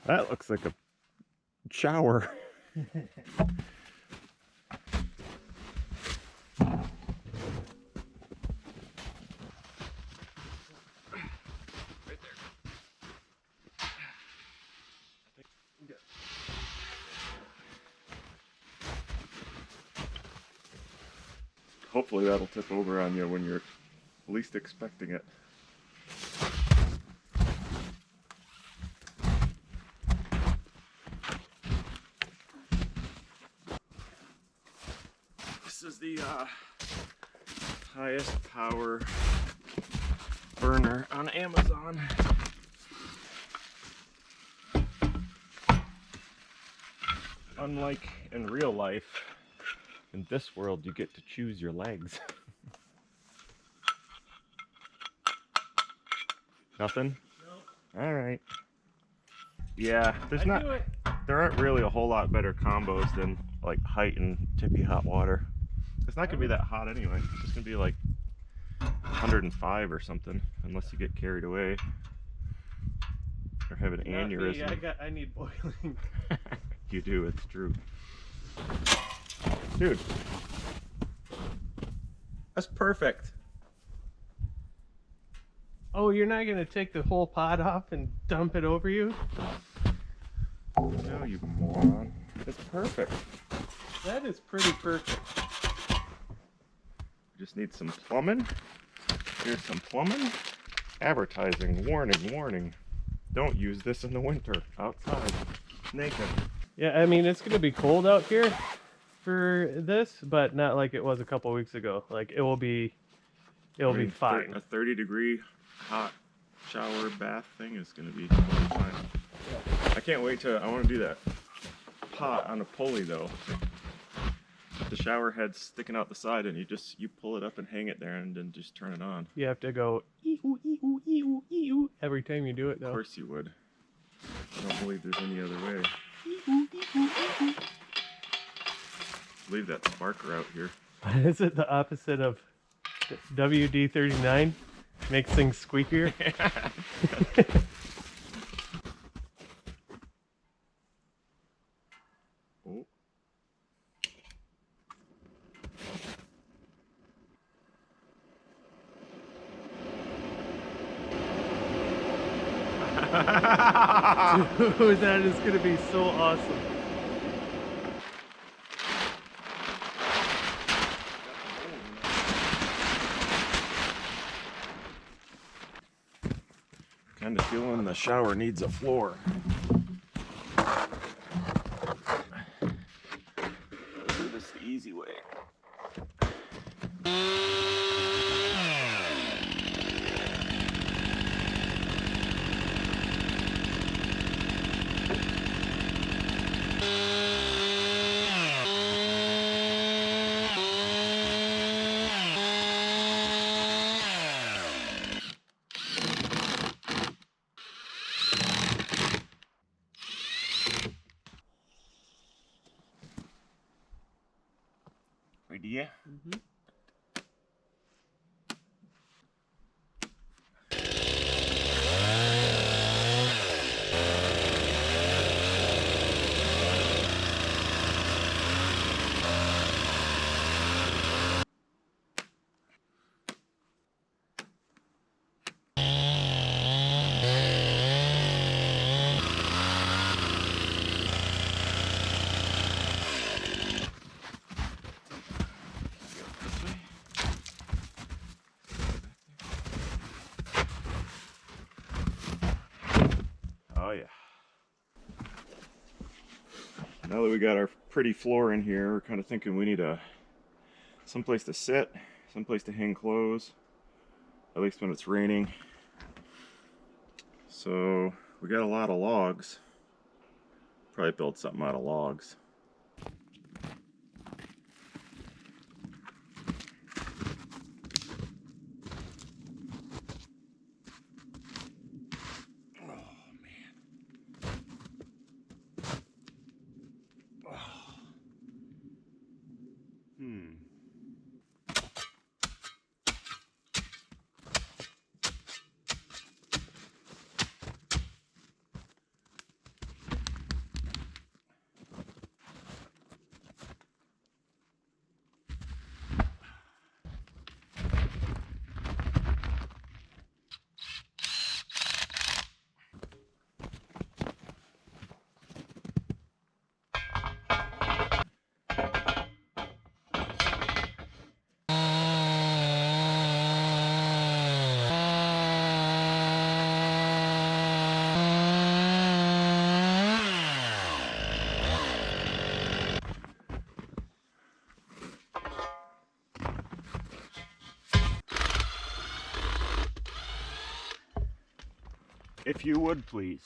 That looks like a shower. Hopefully that'll tip over on you when you're least expecting it. This is the highest power burner on Amazon. Unlike in real life, in this world you get to choose your legs. Nothing? No. Alright. Yeah, there aren't really a whole lot better combos than like height and tippy hot water. It's not gonna be that hot anyway. It's just gonna be like 105 or something, unless you get carried away or have an aneurysm. I need boiling. You do, it's true. Dude, that's perfect. Oh, you're not gonna take the whole pot off and dump it over you? No, you moron. It's perfect. That is pretty perfect. Just need some plumbing. Here's some plumbing. Advertising, warning, warning. Don't use this in the winter outside, naked. Yeah, I mean, it's gonna be cold out here for this, but not like it was a couple weeks ago. Like it'll be fine. A 30-degree hot shower bath thing is gonna be totally fine. Yeah. I can't wait to, I wanna do that pot on a pulley though. The shower head's sticking out the side and you pull it up and hang it there and then just turn it on. You have to go ee-oo, ee-oo, ee-oo, ee-oo every time you do it though. Of course you would. I don't believe there's any other way. Ee-oo, ee-oo, ee-oo. Leave that sparker out here. Is it the opposite of WD-39? Makes things squeakier? Oh. Dude, that is gonna be so awesome. Kind of feeling the shower needs a floor. Do this the easy way. Idea? Mm-hmm. Oh yeah. Now that we got our pretty floor in here, we're kind of thinking we need someplace to sit, someplace to hang clothes, at least when it's raining. So we got a lot of logs. Probably build something out of logs. If you would, please.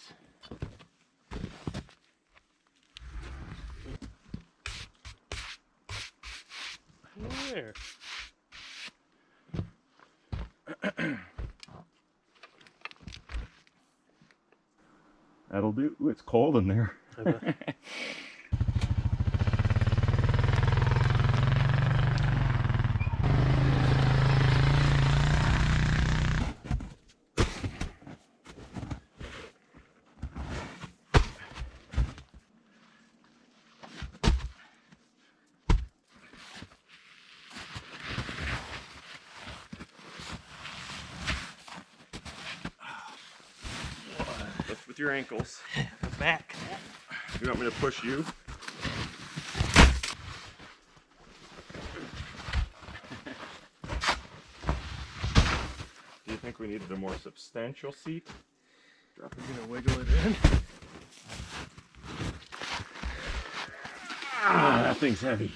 There. That'll do. Ooh, it's cold in there. Lift with your ankles. Back. You want me to push you? Do you think we needed a more substantial seat? I'm gonna wiggle it in. Ah, that thing's heavy.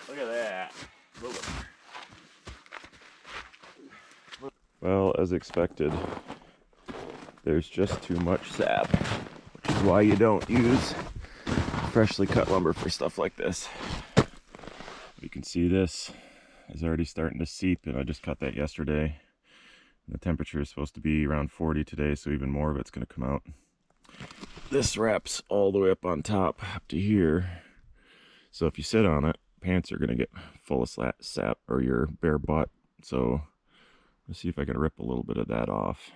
Look at that. Well, as expected, there's just too much sap, which is why you don't use freshly cut lumber for stuff like this. You can see this is already starting to seep, and I just cut that yesterday. The temperature is supposed to be around 40 today, so even more of it's going to come out. This wraps all the way up on top, up to here. So if you sit on it, pants are going to get full of sap, or your bare butt. So let's see if I can rip a little bit of that off.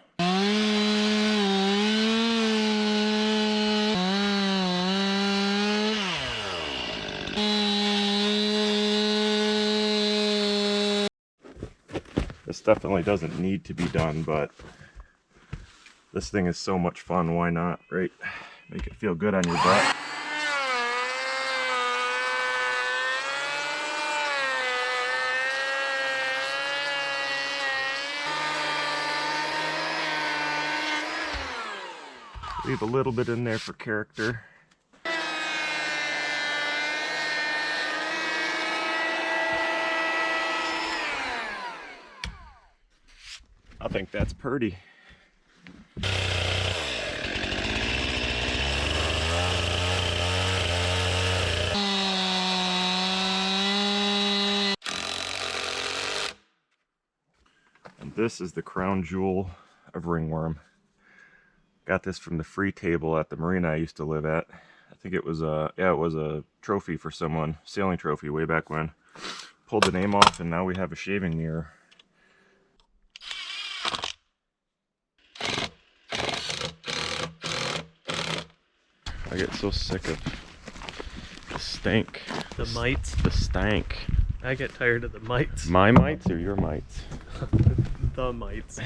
This definitely doesn't need to be done, but this thing is so much fun, why not, right? Make it feel good on your butt. Leave a little bit in there for character. I think that's pretty. And this is the crown jewel of ringworm. Got this from the free table at the marina I used to live at. I think it was a trophy for someone, sailing trophy way back when. Pulled the name off, and now we have a shaving mirror. I get so sick of the stank. The mites. The stank. I get tired of the mites. My mites or your mites? The mites.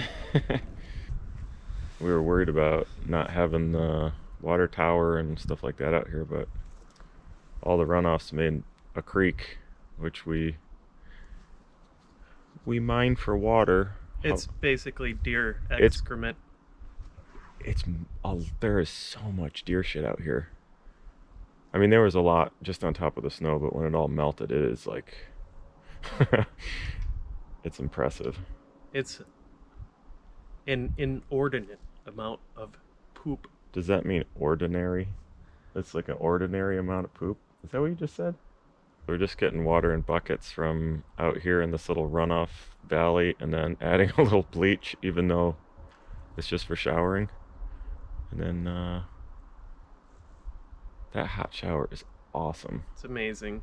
We were worried about not having the water tower and stuff like that out here, but all the runoffs made a creek, which we mine for water. It's basically deer excrement. There is so much deer shit out here. I mean, there was a lot just on top of the snow, but when it all melted, it is like it's impressive. It's an inordinate amount of poop. Does that mean ordinary? It's like an ordinary amount of poop? Is that what you just said? We're just getting water in buckets from out here in this little runoff valley, and then adding a little bleach, even though it's just for showering. And then that hot shower is awesome. It's amazing.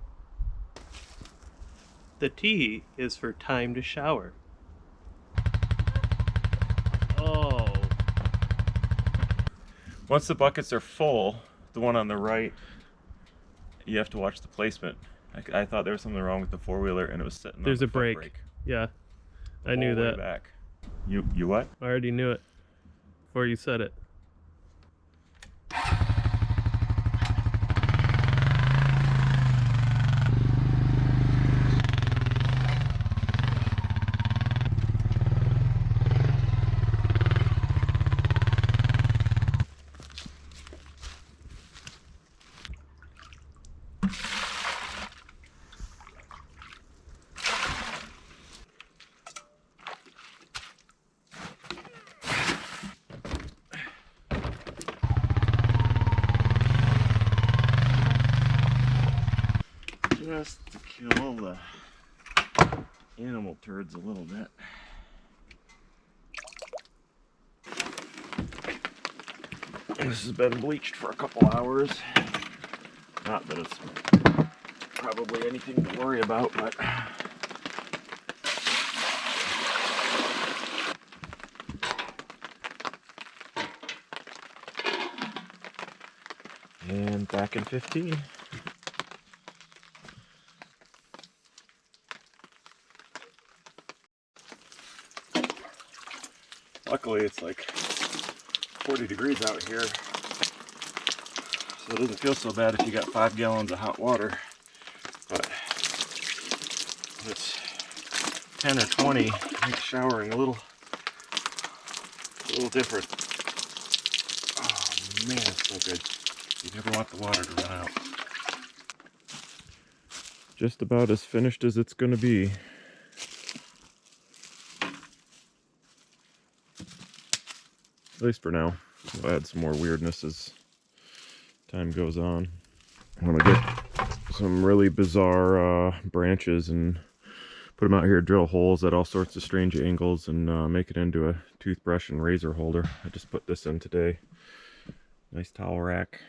The T is for time to shower. Oh. Once the buckets are full, the one on the right, you have to watch the placement. I thought there was something wrong with the four-wheeler, and it was sitting There's on a the foot brake. Yeah, I knew whole way that. Back. You what? I already knew it before you said it. just to kill the animal turds a little bit. This has been bleached for a couple hours. Not that it's probably anything to worry about, but and back in 15. Luckily it's like 40 degrees out here, so it doesn't feel so bad if you got 5 gallons of hot water. But if it's 10 or 20, it makes showering a little different. Oh man, it's so good. You never want the water to run out. Just about as finished as it's going to be. At least for now. We'll add some more weirdness as time goes on. I'm gonna get some really bizarre branches and put them out here, drill holes at all sorts of strange angles, and make it into a toothbrush and razor holder. I just put this in today. Nice towel rack.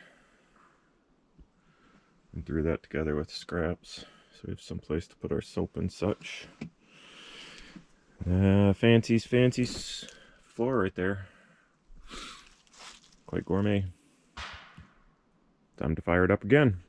And threw that together with scraps, so we have some place to put our soap and such. Fancy floor right there. Quite gourmet. Time to fire it up again.